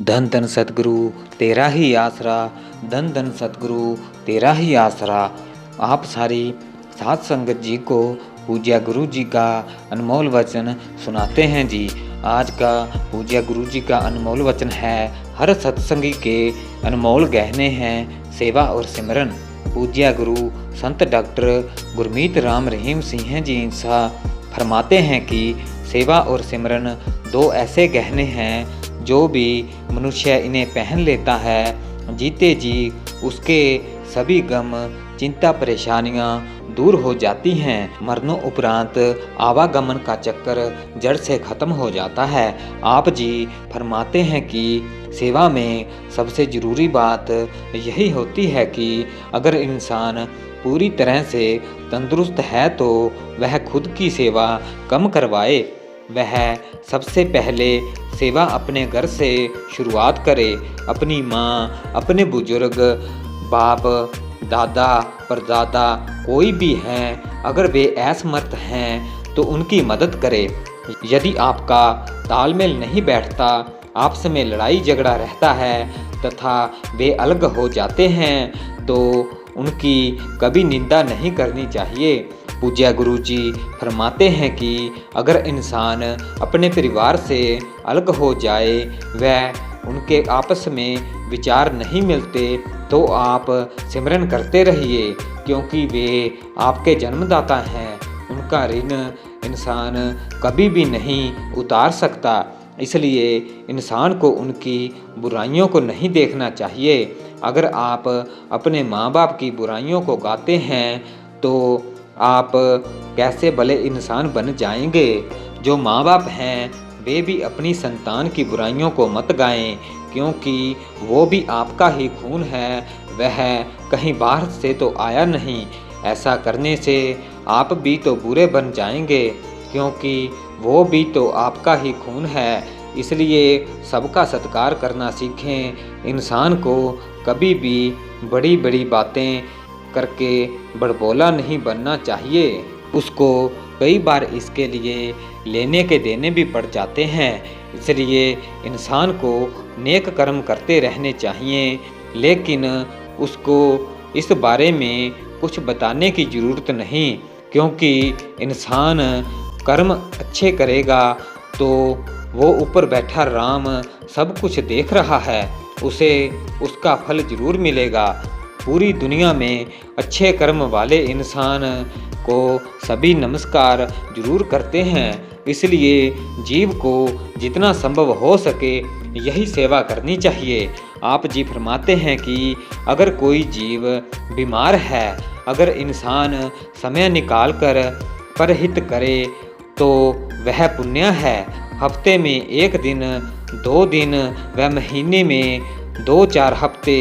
धन धन सतगुरु तेरा ही आसरा, धन धन सतगुरु तेरा ही आसरा। आप सारी साध संगत जी को पूज्य गुरु जी का अनमोल वचन सुनाते हैं जी। आज का पूज्य गुरु जी का अनमोल वचन है, हर सत्संगी के अनमोल गहने हैं सेवा और सिमरन। पूज्य गुरु संत डॉक्टर गुरमीत राम रहीम सिंह जी इंसा फरमाते हैं कि सेवा और सिमरन दो ऐसे गहने हैं जो भी मनुष्य इन्हें पहन लेता है, जीते जी उसके सभी गम चिंता परेशानियां दूर हो जाती हैं। मरणों उपरांत आवागमन का चक्कर जड़ से खत्म हो जाता है। आप जी फरमाते हैं कि सेवा में सबसे ज़रूरी बात यही होती है कि अगर इंसान पूरी तरह से तंदुरुस्त है तो वह खुद की सेवा कम करवाए। वह सबसे पहले सेवा अपने घर से शुरुआत करे। अपनी माँ, अपने बुजुर्ग, बाप, दादा, परदादा कोई भी हैं, अगर वे असमर्थ हैं तो उनकी मदद करे। यदि आपका तालमेल नहीं बैठता, आपस में लड़ाई झगड़ा रहता है तथा वे अलग हो जाते हैं तो उनकी कभी निंदा नहीं करनी चाहिए। पूज्य गुरु जी फरमाते हैं कि अगर इंसान अपने परिवार से अलग हो जाए, वह उनके आपस में विचार नहीं मिलते, तो आप सिमरन करते रहिए, क्योंकि वे आपके जन्मदाता हैं। उनका ऋण इंसान कभी भी नहीं उतार सकता, इसलिए इंसान को उनकी बुराइयों को नहीं देखना चाहिए। अगर आप अपने माँ बाप की बुराइयों को गाते हैं तो आप कैसे भले इंसान बन जाएंगे। जो माँ बाप हैं वे भी अपनी संतान की बुराइयों को मत गाएं, क्योंकि वो भी आपका ही खून है, वह कहीं बाहर से तो आया नहीं। ऐसा करने से आप भी तो बुरे बन जाएंगे, क्योंकि वो भी तो आपका ही खून है। इसलिए सबका सत्कार करना सीखें। इंसान को कभी भी बड़ी बड़ी बातें करके बड़बोला नहीं बनना चाहिए। उसको कई बार इसके लिए लेने के देने भी पड़ जाते हैं। इसलिए इंसान को नेक कर्म करते रहने चाहिए, लेकिन उसको इस बारे में कुछ बताने की ज़रूरत नहीं, क्योंकि इंसान कर्म अच्छे करेगा तो वो ऊपर बैठा राम सब कुछ देख रहा है, उसे उसका फल जरूर मिलेगा। पूरी दुनिया में अच्छे कर्म वाले इंसान को सभी नमस्कार जरूर करते हैं। इसलिए जीव को जितना संभव हो सके यही सेवा करनी चाहिए। आप जी फरमाते हैं कि अगर कोई जीव बीमार है, अगर इंसान समय निकाल कर परहित करे तो वह पुण्य है। हफ्ते में एक दिन, 2 दिन व महीने में 2-4 हफ्ते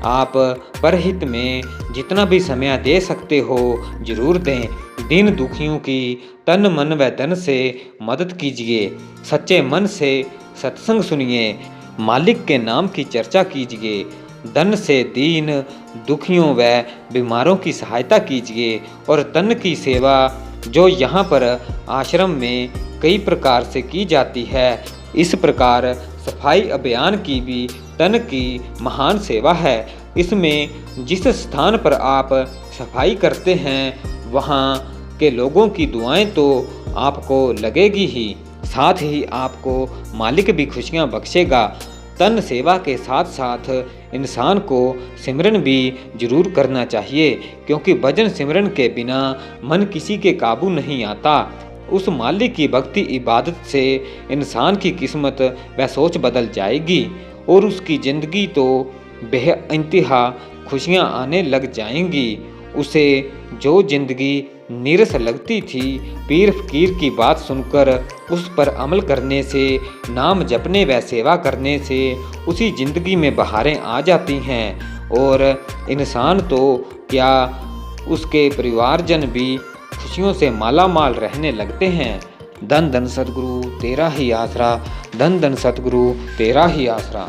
आप परहित में जितना भी समय दे सकते हो जरूर दें। दीन दुखियों की तन मन व धन से मदद कीजिए। सच्चे मन से सत्संग सुनिए। मालिक के नाम की चर्चा कीजिए। धन से दीन दुखियों व बीमारों की सहायता कीजिए। और तन की सेवा जो यहाँ पर आश्रम में कई प्रकार से की जाती है, इस प्रकार सफाई अभियान की भी तन की महान सेवा है। इसमें जिस स्थान पर आप सफाई करते हैं वहाँ के लोगों की दुआएं तो आपको लगेगी ही, साथ ही आपको मालिक भी खुशियाँ बख्शेगा। तन सेवा के साथ साथ इंसान को सिमरन भी जरूर करना चाहिए, क्योंकि भजन सिमरन के बिना मन किसी के काबू नहीं आता। उस मालिक की भक्ति इबादत से इंसान की किस्मत व सोच बदल जाएगी और उसकी ज़िंदगी तो बेइंतहा खुशियाँ आने लग जाएंगी। उसे जो ज़िंदगी नीरस लगती थी, पीर फकीर की बात सुनकर उस पर अमल करने से, नाम जपने व सेवा करने से उसी ज़िंदगी में बहारें आ जाती हैं। और इंसान तो क्या, उसके परिवारजन भी खुशियों से माला माल रहने लगते हैं। धन धन सतगुरु तेरा ही आसरा, धन धन सतगुरु तेरा ही आसरा।